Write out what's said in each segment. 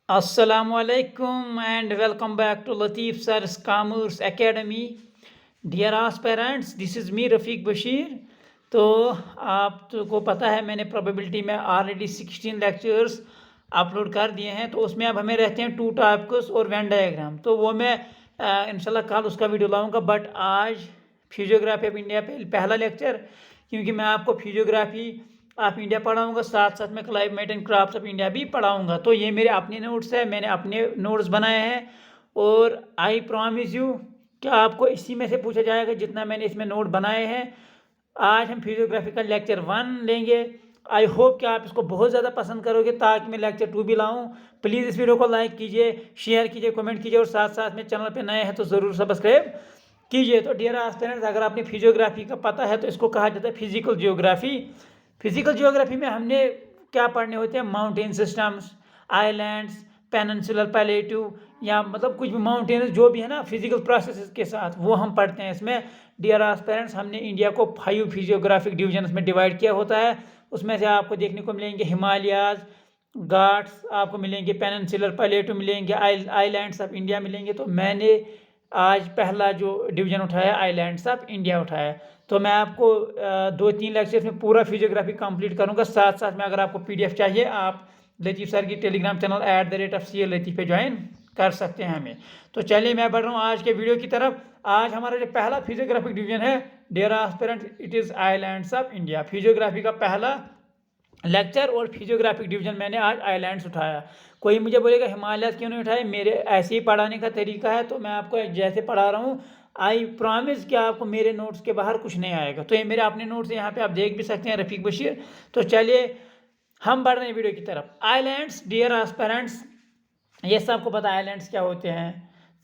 Assalamualaikum and welcome back to Latif Sir's Commerce Academy. Dear aspirants, this is me Rafiq Bashir. तो आपको पता है मैंने probability में ऑलरेडी 16 लेक्चर्स अपलोड कर दिए हैं। तो उसमें अब हमें रहते हैं 2 टॉपिक्स और वेन डायग्राम। तो वो मैं इंशाल्लाह कल उसका वीडियो लाऊंगा। बट आज फिजियोग्राफी ऑफ इंडिया पहला लेक्चर, क्योंकि मैं आपको फिजियोग्राफी ऑफ इंडिया पढ़ाऊंगा, साथ साथ में climate and crops of India भी पढ़ाऊंगा। तो ये मेरे अपने नोट्स है, मैंने अपने नोट्स बनाए हैं और आई प्रॉमिस यू कि आपको इसी में से पूछा जाएगा जितना मैंने इसमें नोट बनाए हैं। आज हम फिजियोग्राफी का लेक्चर 1 लेंगे। आई होप कि आप इसको बहुत ज़्यादा पसंद करोगे ताकि मैं लेक्चर 2 भी लाऊं। प्लीज़ इस वीडियो को लाइक कीजिए, शेयर कीजिए, कमेंट कीजिए और साथ साथ में चैनल पे नए हैं तो ज़रूर सब्सक्राइब कीजिए। तो डियर एस्पिरेंट्स, अगर आपने फिजियोग्राफी का पता है तो इसको कहा जाता है फिजिकल जियोग्राफी। फिजिकल जियोग्राफी में हमने क्या पढ़ने होते हैं? Mountain systems, islands, peninsular palliative, या मतलब कुछ भी माउंटेन जो भी है ना फिजिकल प्रोसेस के साथ, वो हम पढ़ते हैं इसमें। डियर एस्पिरेंट्स, हमने इंडिया को 5 फिजियोग्राफिक डिवीजन में डिवाइड किया होता है। उसमें से आपको देखने को मिलेंगे हिमालयाज, घाट्स आपको मिलेंगे, पेनिनसुलर पैलेटिव मिलेंगे, आइलैंड्स ऑफ इंडिया मिलेंगे। तो मैंने आज पहला जो डिवीजन उठाया आइलैंड्स ऑफ इंडिया उठाया। तो मैं आपको 2-3 लेक्चर्स में पूरा फिजियोग्राफी कंप्लीट करूंगा। साथ साथ में अगर आपको पीडीएफ चाहिए, आप लतीफ़ सर की टेलीग्राम चैनल @CA लतीफ़ पे ज्वाइन कर सकते हैं हमें। तो चलिए मैं बढ़ रहा हूँ आज के वीडियो की तरफ। आज हमारा जो पहला फिजियोग्राफिक डिवीजन है dear aspirants, it is islands of India. Physiography का पहला लेक्चर और फिजियोग्राफिक डिवीजन मैंने आज आइलैंड्स उठाया। कोई मुझे बोलेगा हिमालय क्यों नहीं उठाए? मेरे ऐसे ही पढ़ाने का तरीका है, तो मैं आपको जैसे पढ़ा रहा हूँ आई प्रॉमिस कि आपको मेरे नोट्स के बाहर कुछ नहीं आएगा। तो ये मेरे अपने नोट्स यहाँ पे आप देख भी सकते हैं, रफ़ीक बशीर। तो चलिए हम बढ़ रहे हैं वीडियो की तरफ। आइलैंड्स डियर एस्पिरेंट्स, ये सबको पता है आइलैंड्स क्या होते हैं।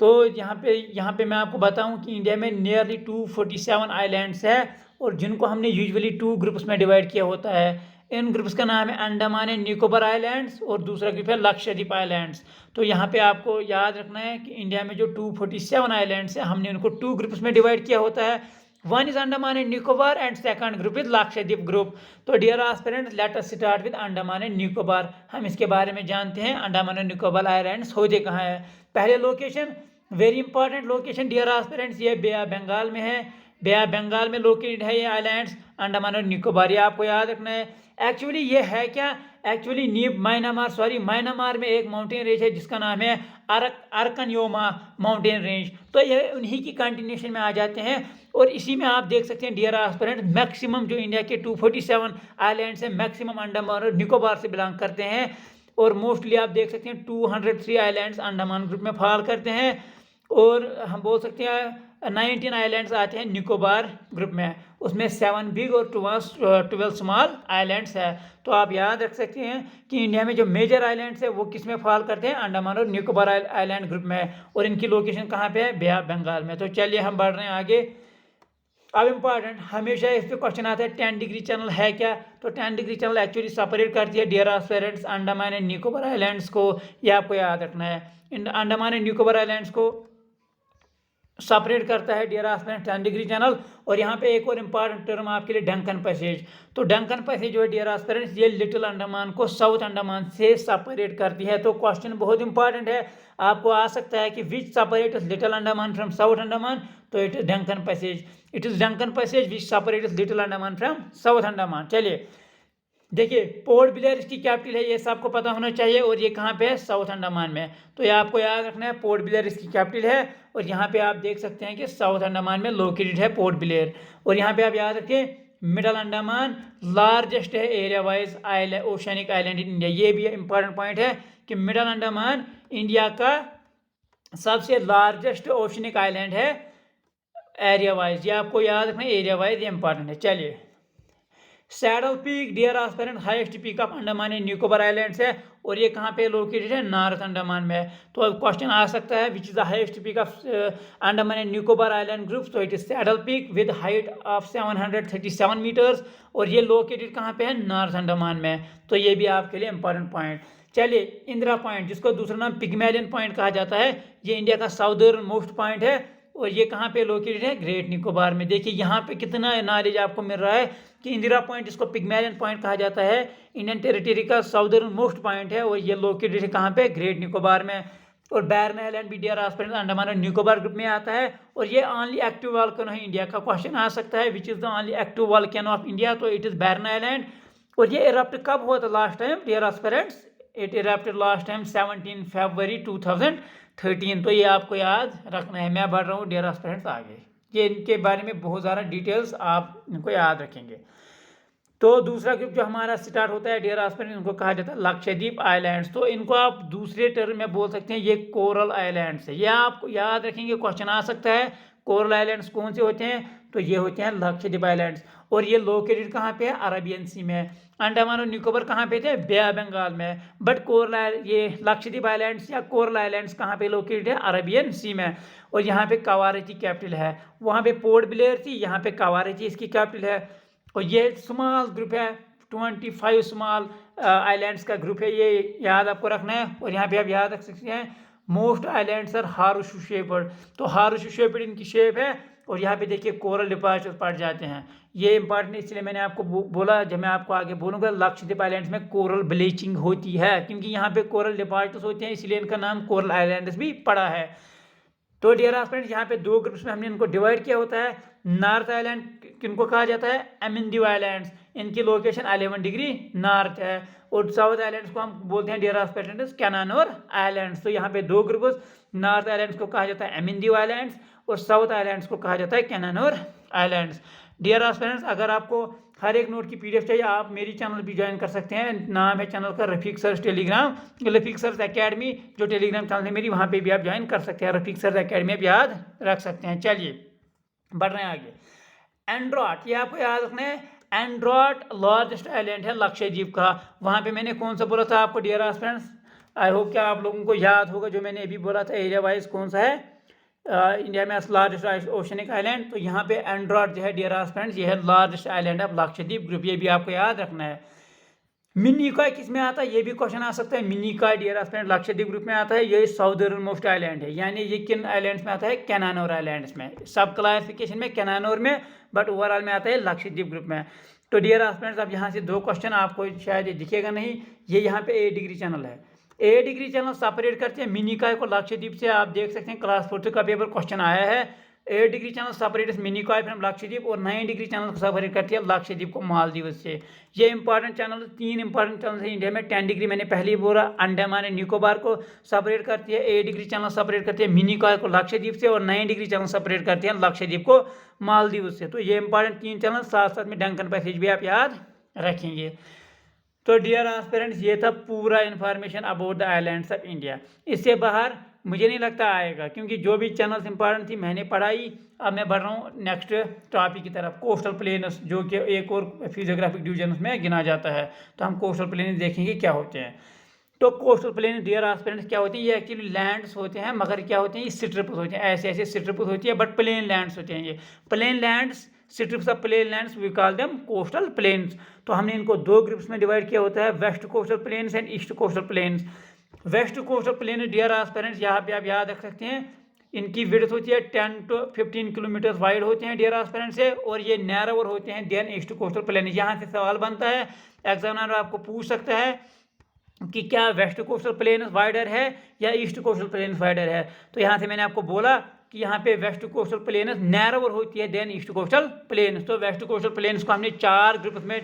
तो यहाँ पे मैं आपको बताऊं कि इंडिया में नियरली 247 आइलैंड्स है और जिनको हमने यूजुअली 2 ग्रुप्स में डिवाइड किया होता है। इन ग्रुप्स का नाम है अंडमान एंड निकोबार आइलैंड्स और दूसरा ग्रुप है लक्षद्वीप आइलैंड्स। तो यहाँ पे आपको याद रखना है कि इंडिया में जो 247 आइलैंड्स है हमने उनको 2 ग्रुप्स में डिवाइड किया होता है। One is Andaman and Nicobar and second group is Lakshadweep group. तो dear aspirants, let us start with Andaman and Nicobar. हम इसके बारे में जानते हैं अंडमान एंड निकोबार आइलैंड्स होते कहाँ है। पहले location, very important location dear aspirants, ये बे ऑफ बंगाल में है। बे ऑफ बंगाल में लोकेटेड है ये आइलैंड्स अंडमान और निकोबार। ये आपको याद रखना है। एक्चुअली ये है क्या? एक्चुअली म्यांमार में एक माउंटेन रेंज है जिसका नाम है अरकनयोमा माउंटेन रेंज। तो ये उन्हीं की कंटिन्यूशन में आ जाते हैं और इसी में आप देख सकते हैं डियर एस्पिरेंट, मैक्सिमम जो इंडिया के 247 आइलैंड्स हैं मैक्सिमम अंडमान और निकोबार से बिलोंग करते हैं। और मोस्टली आप देख सकते हैं 203 आइलैंड्स अंडमान ग्रुप में फॉल करते हैं और हम बोल सकते हैं 19 आइलैंड्स आते हैं निकोबार ग्रुप में। उसमें 7 बिग और 12 स्मॉल आइलैंड्स है। तो आप याद रख सकते हैं कि इंडिया में जो मेजर आइलैंड्स है वो किस में फॉल करते हैं? अंडमान और निकोबार आइलैंड ग्रुप में। और इनकी लोकेशन कहाँ पे है? बे ऑफ बंगाल में। तो चलिए हम बढ़ रहे हैं आगे। अब इम्पॉर्टेंट, हमेशा इस पर क्वेश्चन आता है 10 डिग्री चैनल है क्या? तो 10 डिग्री चैनल एक्चुअली सेपरेट करती है dear aspirants Andaman and Nicobar islands को। ये आपको याद रखना है। इन अंडमान एंड निकोबार आइलैंड्स को सेपरेट करता है डियर एस्पिरेंट्स 10 डिग्री चैनल। और यहाँ पे एक और इम्पॉर्टेंट टर्म आपके लिए डंकन पैसेज। तो डंकन पैसेज जो है डियर एस्पिरेंट्स, ये लिटिल अंडमान को साउथ अंडमान से सेपरेट करती है। तो क्वेश्चन बहुत इंपॉर्टेंट है, आपको आ सकता है कि which separates Little Andaman from South Andaman? तो it is Duncan Passage. It is Duncan Passage which separates Little Andaman from South Andaman. चलिए देखिए, पोर्ट ब्लेयर इसकी कैपिटल है, ये सबको पता होना चाहिए। और ये कहाँ पे है? साउथ अंडमान में। तो ये आपको याद रखना है, पोर्ट ब्लेयर इसकी कैपिटल है। और यहाँ पे आप देख सकते हैं कि साउथ अंडमान में लोकेटेड है पोर्ट ब्लेयर। और यहाँ पे आप याद रखें मिडल अंडमान लार्जेस्ट है area wise oceanic island in India. ये भी इंपॉर्टेंट पॉइंट है कि मिडल अंडमान इंडिया का सबसे लार्जेस्ट ओशनिक आइलैंड है एरिया वाइज। ये आपको याद रखना है, एरिया वाइज ये इंपॉर्टेंट है। चलिए, saddle peak dear aspirant highest peak of Andaman and Nicobar islands है और ये कहाँ पे लोकेटेड है? नॉर्थ अंडमान में। तो अब क्वेश्चन आ सकता है which is the highest peak of Andaman and Nicobar island group? तो it is saddle peak with height of 737 metres और ये लोकेटेड कहाँ पे है? नॉर्थ अंडमान में। तो ये भी आपके लिए इंपॉर्टेंट पॉइंट। चलिए, इंदिरा पॉइंट, जिसको दूसरा नाम पिग्मेलियन पॉइंट कहा जाता है, ये इंडिया का साउदर्न मोस्ट पॉइंट है और ये कहाँ पे लोकेटेड है, ग्रेट निकोबार में। देखिए यहाँ पे कितना नॉलेज आपको मिल रहा है कि इंदिरा पॉइंट, जिसको पिग्मेलियन पॉइंट कहा जाता है, इंडियन टेरिटरी का साउदर्न मोस्ट पॉइंट है और ये लोकेटेड है कहाँ पे, ग्रेट निकोबार में। और बैरन आइलैंड भी dear aspirants Andaman and Nicobar group में आता है और ये ओनली एक्टिव वॉल्केनो है इंडिया का। क्वेश्चन आ सकता है which is the only active volcano of India, तो इट इज बैरन आइलैंड। और ये इरप्ट कब हुआ था last time dear aspirants, it erupted last time 17 फरवरी 2013। तो ये आपको याद रखना है। मैं बढ़ रहा हूँ डियर एस्पिरेंट्स आगे, ये इनके बारे में बहुत ज़्यादा डिटेल्स आप इनको याद रखेंगे। तो दूसरा ग्रुप जो हमारा स्टार्ट होता है डियर एस्पिरेंट्स, इनको कहा जाता है लक्षद्वीप आइलैंड्स। तो इनको आप दूसरे टर्म में बोल सकते हैं ये कोरल आइलैंड्स है। ये आप याद रखेंगे, क्वेश्चन आ सकता है कोरल आइलैंड्स कौन से होते हैं, तो ये होते हैं लक्षद्वीप आइलैंड्स। और ये लोकेटेड कहाँ पे है, अरेबियन सी में। अंडमान और निकोबार कहाँ पे थे, बे ऑफ बंगाल में। बट कोरल, ये लक्षद्वीप आइलैंड्स या कोरल आइलैंड्स कहाँ पे लोकेटेड है, अरेबियन सी में। और यहाँ पे कवारची कैपिटल है, वहाँ पे पोर्ट ब्लेयर थी, यहाँ पे कवारची इसकी कैपिटल है। और ये स्मॉल ग्रुप है, 25 स्मॉल आइलैंड्स का ग्रुप है, ये याद आपको रखना है। और यहाँ पे आप याद रख सकते हैं मोस्ट आइलैंड्स आर हार्शू शेप्ड, तो हार्शू शेप्ड इनकी शेप है। और यहाँ पे देखिए कोरल डिपार्चर पड़ जाते हैं, ये इंपॉर्टेंट इसलिए मैंने आपको बोला। जब मैं आपको आगे बोलूँगा लक्षद्वीप आइलैंड्स में कोरल ब्लीचिंग होती है, क्योंकि यहाँ पे कोरल डिपार्चर्स होते हैं, इसलिए इनका नाम कोरल आइलैंड्स भी पड़ा है। तो डियर एस्पिरेंट्स यहाँ पे दो ग्रुप्स में हमने इनको डिवाइड किया होता है। नॉर्थ आइलैंड किनको कहा जाता है, अमिंदीव आइलैंड्स, इनकी लोकेशन 11 डिग्री नॉर्थ है। और साउथ आइलैंड्स को हम बोलते हैं डियर एस्पिरेंट्स कैनानोर आइलैंड्स। तो यहाँ पे दो ग्रुप्स, नॉर्थ आइलैंड्स को कहा जाता है अमिंदीव आइलैंड्स और साउथ आइलैंड्स को कहा जाता है कैनानोर आइलैंड्स। डियर एस्पिरेंट्स अगर आपको हर एक नोट की पीडीएफ चाहिए, आप मेरी चैनल भी ज्वाइन कर सकते हैं। नाम है चैनल का Rafiq search Telegram, Rafiq search academy जो टेलीग्राम चैनल है मेरी, वहाँ पे भी आप ज्वाइन कर सकते हैं। रफीक सर्च एकेडमी आप याद रख सकते हैं। चलिए बढ़ रहे हैं आगे। एंड्रोट, ये आपको याद रखना है, एंड्रोट लार्जेस्ट आइलैंड है लक्षद्वीप का। वहाँ पे मैंने कौन सा बोला था आपको डियर एस्पिरेंट्स, आई होप कि आप लोगों को याद होगा जो मैंने अभी बोला था एरिया वाइज कौन सा है, इंडिया में लार्जेस्ट ओशनिक आइलैंड। तो यहाँ पे एंड्रोट जो है डियर एस्पिरेंट्स, ये है largest island of Lakshadweep group, ये भी आपको याद रखना है। मिनिकॉय किस में आता है, ये भी क्वेश्चन आ सकता है। Minicoy dear aspirants Lakshadweep group में आता है, ये साउदर्न मोस्ट आइलैंड है, यानी ये किन आइलैंड्स में आता है, कैनानोर आइलैंड्स में। सब क्लासिफिकेशन में कैनानोर में, बट ओवरऑल में आता है लक्षद्वीप ग्रुप में। तो डियर एस्पिरेंट्स अब यहाँ से दो क्वेश्चन आपको शायद ये दिखेगा नहीं, ये यहाँ पे 8 डिग्री चैनल है। 8 डिग्री चैनल सेपरेट करते हैं मिनिकॉय को लक्षद्वीप से। आप देख सकते हैं क्लास 4 का पेपर क्वेश्चन आया है। 8 degree channel separate Minicoy from Lakshadweep और 9 डिग्री चैनल को सेपरेट करती है लक्षद्वीप को मालदीव से। ये इंपॉर्टेंट चैनल, 3 इंपॉर्टेंट चैनल है इंडिया में। 10 डिग्री मैंने पहले ही बोला, अंडमान एंड निकोबार को सेपरेट करती है। 8 डिग्री चैनल सेपरेट करती है मिनिकॉय को लक्षद्वीप से और 9 डिग्री चैनल सेपरेट करती है लक्षद्वीप को मालदीव से। तो ये इंपॉर्टेंट 3 चैनल, साथ साथ में डंकन पैसेज भी आप याद रखेंगे। तो डियर एस्पिरेंट्स ये था पूरा information about the islands of India. इससे बाहर मुझे नहीं लगता आएगा, क्योंकि जो भी चैनल्स इंपॉर्टेंट थी मैंने पढ़ाई। अब मैं बढ़ रहा हूँ नेक्स्ट टॉपिक की तरफ, कोस्टल प्लेन्स, जो कि एक और फिजियोग्राफिक डिवीजन में गिना जाता है। तो हम कोस्टल प्लेन्स देखेंगे क्या होते हैं। तो कोस्टल प्लेन डियर एस्पिरेंट्स क्या होते हैं, ये एक्चुअली लैंड्स होते हैं, मगर क्या होते हैं, ये स्ट्रिप्स होते हैं, ऐसे ऐसे स्ट्रिप्स होती है, बट प्लेन लैंड्स होते हैं। ये plain lands, strips of plain lands, we call them coastal plains. तो हमने इनको दो ग्रुप्स में डिवाइड किया होता है, west coastal plains and east coastal plains. West coastal plain dear aspirants यहाँ पे आप याद रख सकते हैं, इनकी विड्थ होती है 10 to 15 किलोमीटर वाइड होते हैं डियर एस्पिरेंट्स से, और ये नैरोवर होते हैं देन ईस्ट कोस्टल प्लेन। यहाँ से सवाल बनता है, एग्जामिनर आपको पूछ सकता है कि क्या वेस्ट कोस्टल प्लेन वाइडर है या ईस्ट कोस्टल प्लेन वाइडर है। तो यहाँ से मैंने आपको बोला कि यहाँ पे वेस्ट कोस्टल प्लेन नैरोवर होती है देन ईस्ट कोस्टल प्लेन। तो वेस्ट कोस्टल प्लेन्स को हमने 4 ग्रुप में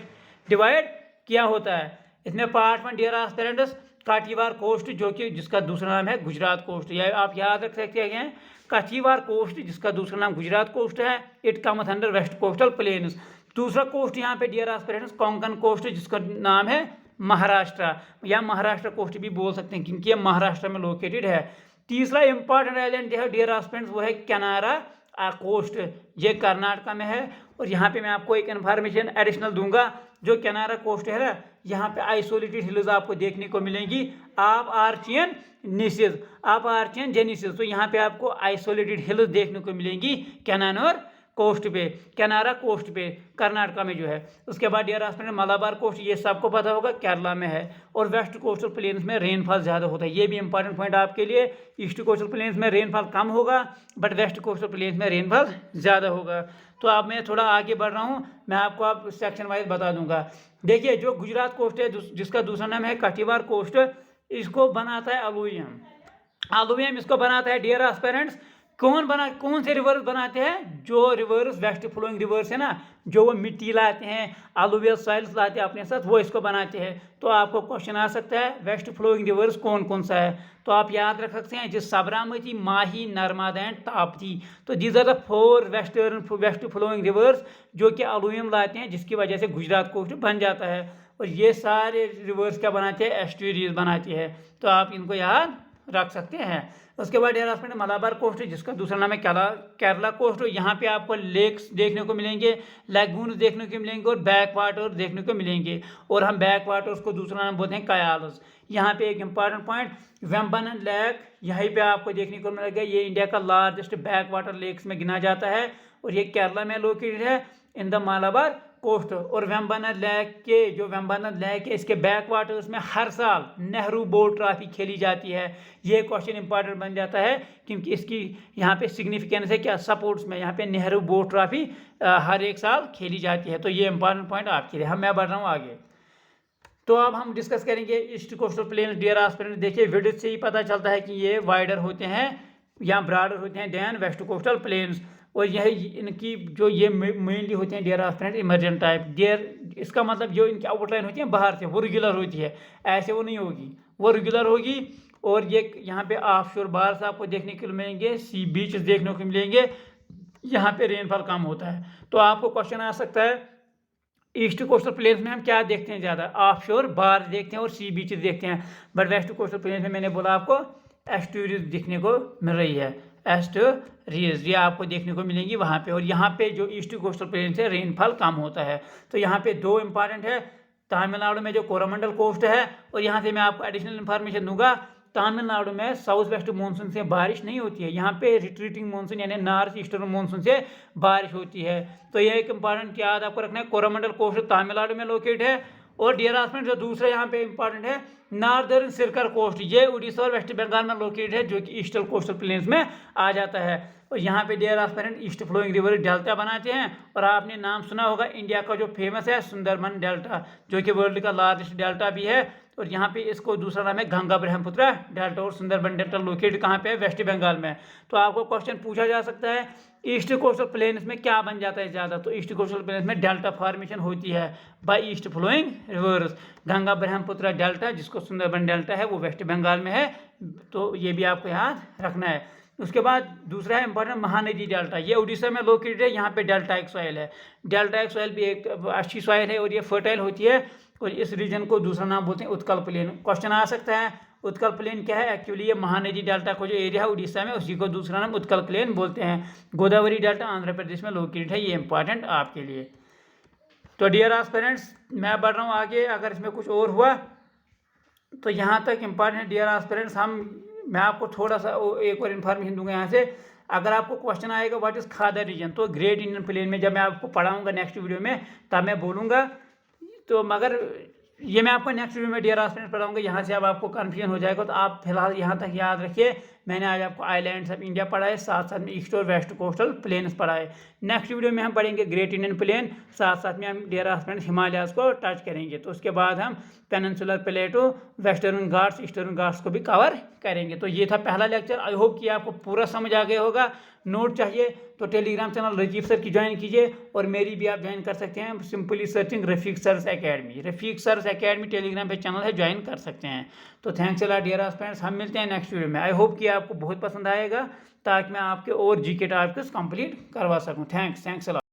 डिवाइड किया होता है। इसमें पार्ट 1 डियर एस्पिरेंट्स काठीवार कोस्ट, जो कि जिसका दूसरा नाम है गुजरात कोस्ट, या आप याद रख सकते हैं काठीवार कोस्ट जिसका दूसरा नाम गुजरात कोस्ट है। It comes under west coastal plains. दूसरा कोस्ट यहाँ पे डियर एस्पिरेंट्स कोंकण कोस्ट, जिसका नाम है महाराष्ट्र, या महाराष्ट्र कोस्ट भी बोल सकते हैं क्योंकि ये महाराष्ट्र में लोकेटेड है। तीसरा इंपॉर्टेंट आइलैंड जो है डियर एस्पिरेंट्स वो है कैनारा कोस्ट, ये कर्नाटका में है। और यहाँ पे मैं आपको एक इन्फॉर्मेशन एडिशनल दूंगा, जो कैनारा कोस्ट है ना, यहाँ पे आइसोलेटेड हिल्स आपको देखने को मिलेंगी, आप आर्चियन निसेस, आप आर्चियन जेनिसेस। तो यहाँ पे आपको आइसोलेटेड हिल्स देखने को मिलेंगी कैनानोर कोस्ट पे, किनारा कोस्ट पे, कर्नाटका में जो है। उसके बाद डियर एस्पिरेंट मलाबार कोस्ट, ये सबको पता होगा, केरला में है। और वेस्ट कोस्टल प्लेन्स में रेनफॉल ज़्यादा होता है, ये भी इंपॉर्टेंट पॉइंट आपके लिए। ईस्ट कोस्टल प्लेन्स में रेनफॉल कम होगा, बट वेस्ट कोस्टल प्लेन्स में रेनफॉल ज़्यादा होगा। तो अब मैं थोड़ा आगे बढ़ रहा हूँ, मैं आपको अब सेक्शन वाइज बता दूंगा। देखिए, जो गुजरात कोस्ट है, जिसका दूसरा नाम है कटिवार कोस्ट, इसको बनाता है अलुवियम। अलुवियम इसको बनाता है डियर एस्पिरेंट्स। कौन से रिवर्स बनाते हैं? जो रिवर्स वेस्ट फ्लोइंग रिवर्स है ना, जो वो मिट्टी लाते हैं, अलुवियल सॉइल्स लाते हैं अपने साथ, वो इसको बनाते हैं। तो आपको क्वेश्चन आ सकता है वेस्ट फ्लोइंग रिवर्स कौन कौन सा है? तो आप याद रख सकते हैं, जिस साबरमती, माही, नर्मदा एंड ताप्ती। तो these are the 4 west flowing rivers जो कि अलुवियम लाते हैं, जिसकी वजह से गुजरात कोस्ट बन जाता है। और ये सारे रिवर्स क्या बनाते हैं? एस्टुअरीज बनाती है। तो आप इनको याद रख सकते हैं। उसके बाद यार आपने मलाबार कोस्ट, जिसका दूसरा नाम है केरला कोस्ट। यहाँ पे आपको लेक्स देखने को मिलेंगे, लैगून्स देखने को मिलेंगे और बैक वाटर देखने को मिलेंगे। और हम बैक वाटर्स को दूसरा नाम बोलते हैं कयाल्स। यहाँ पे एक इंपॉर्टेंट पॉइंट, वेम्बनाड लेक यहीं पे आपको देखने को मिलेगा। ये इंडिया का लार्जेस्ट बैक वाटर लेक्स में गिना जाता है और ये केरला में लोकेटेड है इन द मलाबार कोस्ट। और वेम्बनाड लेक के जो वेम्बनाड लेक है, इसके बैक वाटर्स में हर साल नेहरू बोट ट्रॉफी खेली जाती है। ये क्वेश्चन इंपॉर्टेंट बन जाता है क्योंकि इसकी यहाँ पे सिग्निफिकेंस है क्या? सपोर्ट्स में यहाँ पे नेहरू बोट ट्रॉफी हर एक साल खेली जाती है। तो ये इंपॉर्टेंट पॉइंट आपके लिए। मैं बढ़ रहा हूँ आगे। तो अब हम डिस्कस करेंगे east coastal plains dear aspirant. देखिए, विड्थ से ही पता चलता है कि ये वाइडर होते हैं या ब्रॉडर होते हैं देन वेस्ट कोस्टल प्लेन्स। और यही इनकी जो ये मेनली होते हैं dear aspirant emergent type. Dear इसका मतलब जो इनकी आउटलाइन होती है बाहर से, वो रेगुलर होती है, ऐसे वो नहीं होगी, वो रेगुलर होगी। और ये यहाँ पे ऑफ शोर बार्स आपको देखने को मिलेंगे, सी बीच देखने को मिलेंगे, यहाँ पे रेनफॉल कम होता है। तो आपको क्वेश्चन आ सकता है ईस्ट कोस्टल प्लेन्स में हम क्या देखते हैं ज़्यादा? ऑफ शोर बार देखते हैं और सी बीच देखते हैं। बट वेस्ट कोस्टल प्लेन्स में मैंने बोला आपको एस्टुअरीज दिखने को मिल रही है, एस्टुअरीज ये आपको देखने को मिलेंगी वहाँ पे। और यहाँ पे जो ईस्ट कोस्टल प्लेन्स है रेनफॉल कम होता है। तो यहाँ पे दो इंपॉर्टेंट है, तमिलनाडु में जो कोरोमंडल कोस्ट है, और यहाँ से मैं आपको एडिशनल इन्फॉर्मेशन दूंगा, तमिलनाडु में साउथ वेस्ट मानसून से बारिश नहीं होती है, यहाँ पे रिट्रीटिंग मानसून यानी नॉर्थ ईस्टर्न मानसून से बारिश होती है। तो ये एक इंपॉर्टेंट याद आपको रखना है, कोरोमंडल कोस्ट तमिलनाडु में लोकेट है। और डियर एस्पिरेंट जो दूसरा यहाँ पे इंपॉर्टेंट है नॉर्दर्न सर्कल कोस्ट, ये उड़ीसा और वेस्ट बंगाल में लोकेट है, जो कि ईस्टर्न कोस्टल प्लेन्स में आ जाता है। और यहाँ पे dear aspirant east flowing river delta बनाते हैं। और आपने नाम सुना होगा इंडिया का जो फेमस है सुंदरबन डेल्टा, जो कि वर्ल्ड का लार्जेस्ट डेल्टा भी है। और यहाँ पे इसको दूसरा नाम है गंगा ब्रह्मपुत्र डेल्टा। और सुंदरबन डेल्टा लोकेट कहाँ पे है? वेस्ट बंगाल में। तो आपको क्वेश्चन पूछा जा सकता है ईस्ट कोस्टल प्लेन्स में क्या बन जाता है ज़्यादा? तो ईस्ट कोस्टल प्लेन्स में डेल्टा फॉर्मेशन होती है by east flowing rivers. Ganga Brahmaputra delta, जिसको सुंदरबन डेल्टा है, वो वेस्ट बंगाल में है। तो ये भी आपको याद रखना है। उसके बाद दूसरा है इंपॉर्टेंट महानदी डेल्टा, ये उड़ीसा में लोकेटेड है। यहाँ पे डेल्टा एक सॉइल है, डेल्टा एक सॉइल भी एक अच्छी सॉइल है और ये फर्टाइल होती है। और इस रीजन को दूसरा नाम बोलते हैं उत्कल प्लेन। क्वेश्चन आ सकता है उत्कल प्लेन क्या है? एक्चुअली ये महानदी डेल्टा को जो एरिया है उड़ीसा में, उसी को दूसरा नाम उत्कल प्लेन बोलते हैं। गोदावरी डेल्टा आंध्र प्रदेश में लोकेटेड है, ये इंपॉर्टेंट आपके लिए। तो डियर एस्पिरेंट्स मैं बढ़ रहा हूँ आगे, अगर इसमें कुछ और हुआ तो यहाँ तक इंपॉर्टेंट डियर एस्पिरेंट्स। मैं आपको थोड़ा सा एक और इन्फॉर्मेशन दूंगा यहाँ से। अगर आपको क्वेश्चन आएगा व्हाट इज खादर रीजन, तो ग्रेट इंडियन प्लेन में जब मैं आपको पढ़ाऊंगा नेक्स्ट वीडियो में तब मैं बोलूँगा। तो मगर ये मैं आपको नेक्स्ट वीडियो में डियर एस्पिरेंट्स पढ़ाऊंगा, यहाँ से अब आपको कन्फ्यूजन हो जाएगा। तो आप फिलहाल यहाँ तक याद रखिए, मैंने आज आपको आइलैंड्स ऑफ इंडिया पढ़ाए, साथ साथ में ईस्ट और वेस्ट कोस्टल प्लेन्स पढ़ाए। नेक्स्ट वीडियो में हम पढ़ेंगे ग्रेट इंडियन प्लेन, साथ साथ में हम डियर एस्पिरेंट्स हिमालयाज को टच करेंगे। तो उसके बाद हम पेनिनसुलर प्लेटो, वेस्टर्न घाट्स, ईस्टर्न घाट्स को भी कवर करेंगे। तो ये था पहला लेक्चर। आई होप कि आपको पूरा समझ आ गया होगा। नोट चाहिए तो टेलीग्राम चैनल रजीफ सर की ज्वाइन कीजिए, और मेरी भी आप ज्वाइन कर सकते हैं simply searching Rafiq sir's academy. Rafiq sir's academy Telegram पे चैनल है, ज्वाइन कर सकते हैं। तो thanks a lot dear aspirants, हम मिलते हैं नेक्स्ट वीडियो में। आई होप कि आपको बहुत पसंद आएगा, ताकि मैं आपके और जीके टॉपिक्स कंप्लीट करवा सकूं। Thanks a lot.